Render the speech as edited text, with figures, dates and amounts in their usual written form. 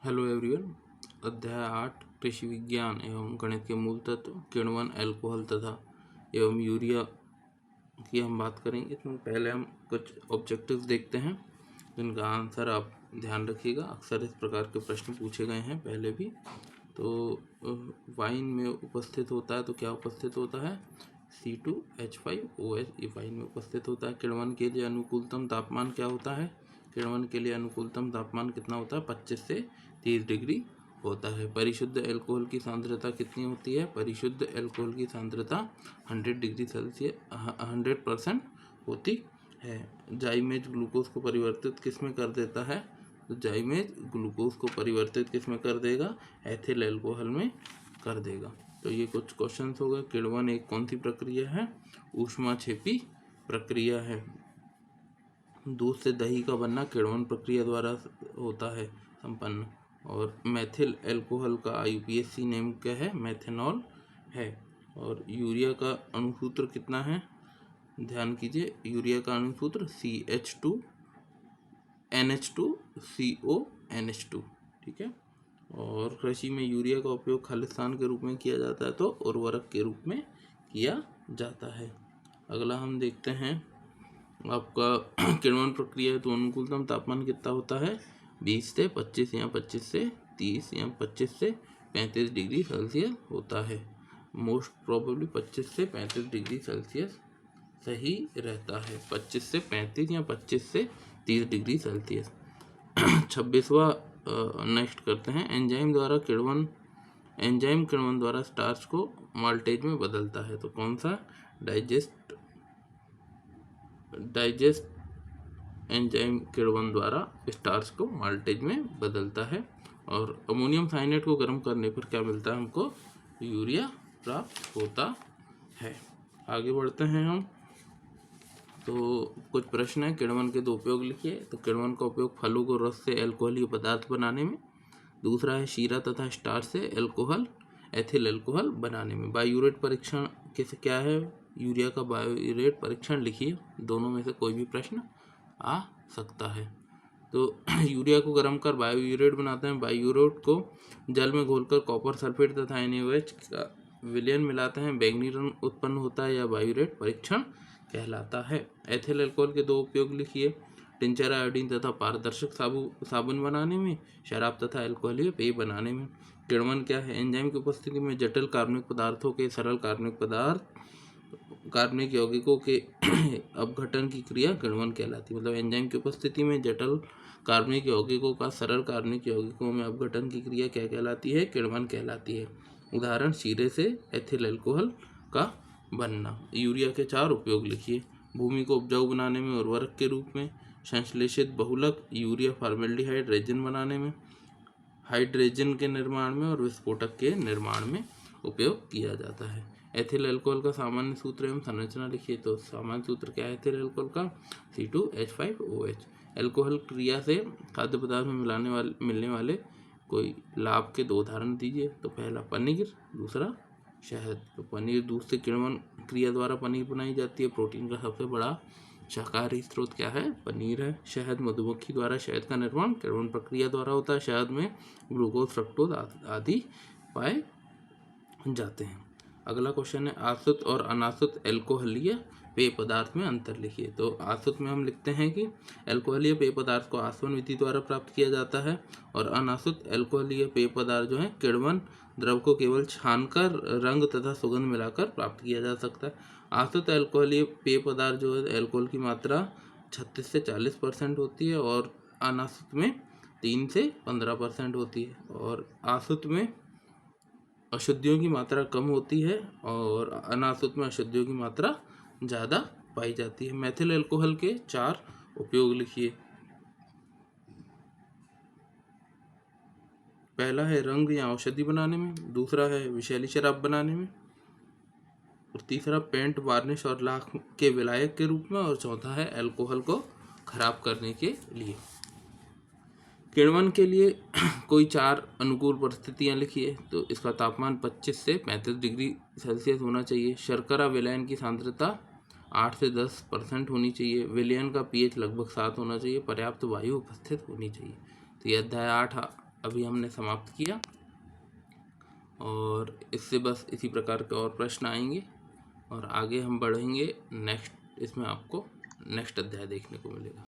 Hello everyone. अध्याय 8 कृषि विज्ञान एवं गणित के मूल तत्व किण्वन, अल्कोहल तथा एवं यूरिया की हम बात करेंगे। इसमें पहले हम कुछ ऑब्जेक्टिव्स देखते हैं जिनका आंसर आप ध्यान रखिएगा। अक्सर इस प्रकार के प्रश्न पूछे गए हैं पहले भी। तो वाइन में उपस्थित होता है तो क्या उपस्थित होता है? C2H5OH ये वाइन में उपस्थित होता है। किण्वन के लिए अनुकूलतम तापमान क्या होता है? किण्वन के लिए अनुकूलतम तापमान कितना होता है? 25 से 30 डिग्री होता है। परिशुद्ध अल्कोहल की सांद्रता कितनी होती है? परिशुद्ध अल्कोहल की सांद्रता 100 डिग्री सेल्सियस 100% होती है। जाइमेज ग्लूकोज को परिवर्तित किस में कर देता है? तो जाइमेज ग्लूकोज को परिवर्तित किस में कर देगा? एथिल अल्कोहल में कर देगा। तो ये कुछ क्वेश्चंस हो गए। किण्वन एक कौन सी प्रक्रिया है? ऊष्माक्षेपी प्रक्रिया है। दूध से दही का बनना किण्वन प्रक्रिया द्वारा होता है संपन्न। और मेथिल अल्कोहल का IUPAC नेम क्या है? मेथेनॉल है। और यूरिया का अणुसूत्र कितना है? ध्यान कीजिए, यूरिया का अणुसूत्र CH2NH2CONH2। ठीक है। और कृषि में यूरिया का उपयोग खालिस्तान के रूप में किया जाता है तो उर्वरक के रूप में किया जाता है। अगला हम देखते हैं आपका किण्वन प्रक्रिया। तो अनुकूलतम तापमान कितना होता है? 20 से 25 या 25 से 30 या 25 से 35 डिग्री सेल्सियस होता है। मोस्ट प्रोबेबली 25 से 35 डिग्री सेल्सियस सही रहता है। 25 से 35 या 25 से 30 डिग्री सेल्सियस। 26वां नेक्स्ट करते हैं। एंजाइम किण्वन द्वारा स्टार्च को माल्टेज में बदलता है तो कौन सा? डाइजेस्ट एंजाइम किण्वन द्वारा स्टार्च को माल्टेज में बदलता है। और अमोनियम साइनेट को गर्म करने पर क्या मिलता है हमको? यूरिया प्राप्त होता है। आगे बढ़ते हैं हम। तो कुछ प्रश्न है। किण्वन के दो उपयोग लिखिए। तो किण्वन का उपयोग फलों को रस से अल्कोहलीय पदार्थ बनाने में। दूसरा है शीरा तथा स्टार्च से एथिल अल्कोहल बनाने में। बायोरेट परीक्षण किस क्या है? यूरिया का बायोरेट परीक्षण लिखिए। दोनों में से कोई भी प्रश्न आ सकता है। तो यूरिया को गर्म कर बायोयूरेट बनाते हैं। बायोयूरेट को जल में घोलकर कॉपर सल्फेट तथा NaOH का विलयन मिलाते हैं। बैंगनी रंग उत्पन्न होता है या बायोरेट परीक्षण कहलाता है। एथिल अल्कोहल के दो उपयोग लिखिए। टिंचर आयोडीन तथा पारदर्शक साबुन बनाने में। शराब तथा अल्कोहलीय पेय बनाने में। किण्वन क्या है? एंजाइम की उपस्थिति में जटिल कार्बनिक पदार्थों के सरल कार्बनिक यौगिकों के अपघटन की क्रिया किण्वन कहलाती है। मतलब एंजाइम की उपस्थिति में जटिल कार्बनिक यौगिकों का सरल कार्बनिक यौगिकों में अपघटन की क्रिया क्या कहलाती है? किण्वन कहलाती है। उदाहरण शीरे से एथिल अल्कोहल का बनना। यूरिया के 4 उपयोग लिखिए। भूमि को उपजाऊ बनाने में, उर्वरक के रूप में, संश्लेषित बहुलक यूरिया फॉर्मेल्डिहाइड रेजिन बनाने में, हाइड्रोजन के निर्माण में और विस्फोटक के निर्माण में उपयोग किया जाता है। एथिल अल्कोहल का सामान्य सूत्र एवं संरचना लिखिए। तो सामान्य सूत्र क्या है एथिल अल्कोहल का? C2H5OH। अल्कोहल क्रिया से खाद्य पदार्थ में मिलने वाले कोई लाभ के 2 उदाहरण दीजिए। तो पहला पनीर, दूसरा शहद। तो पनीर दूध से किण्वन क्रिया द्वारा पनीर बनाई जाती है। प्रोटीन का सबसे बड़ा शाकाहारी स्रोत क्या है? पनीर है। शहद मधुमक्खी द्वारा शहद का निर्माण किण्वन प्रक्रिया द्वारा होता है। शहद में ग्लूकोज, फ्रक्टोज आदि पाए जाते हैं। अगला क्वेश्चन है आसुत और अनासुत अल्कोहलीय पेय पदार्थ में अंतर लिखिए। तो आसुत में हम लिखते हैं कि अल्कोहलीय पेय पदार्थ को आसवन विधि द्वारा प्राप्त किया जाता है। और अनासुत अल्कोहलीय पेय पदार्थ जो है किण्वन द्रव को केवल छानकर रंग तथा सुगंध मिलाकर प्राप्त किया जा सकता है। आसुत अल्कोहलीय पेय पदार्थ जो है अल्कोहल की मात्रा 36 से 40% होती है और अनासुत में 3 से 15% होती है। और आसुत में अशुद्धियों की मात्रा कम होती है और अनासुत में अशुद्धियों की मात्रा ज़्यादा पाई जाती है। मेथिल अल्कोहल के 4 उपयोग लिखिए। पहला है रंग या औषधि बनाने में, दूसरा है विषैली शराब बनाने में, और तीसरा पेंट, वार्निश और लाख के विलायक के रूप में, और चौथा है अल्कोहल को खराब करने के लिए। किण्वन के लिए कोई 4 अनुकूल परिस्थितियां लिखिए। तो इसका तापमान 25 से 35 डिग्री सेल्सियस होना चाहिए। शर्करा विलयन की सांद्रता 8 से 10% होनी चाहिए। विलयन का pH लगभग 7 होना चाहिए। पर्याप्त वायु उपस्थित होनी चाहिए। तो ये अध्याय 8 अभी हमने समाप्त किया। और इससे बस इसी प्रकार के और प्रश्न आएंगे और आगे हम बढ़ेंगे नेक्स्ट, इसमें आपको नेक्स्ट अध्याय देखने को मिलेगा।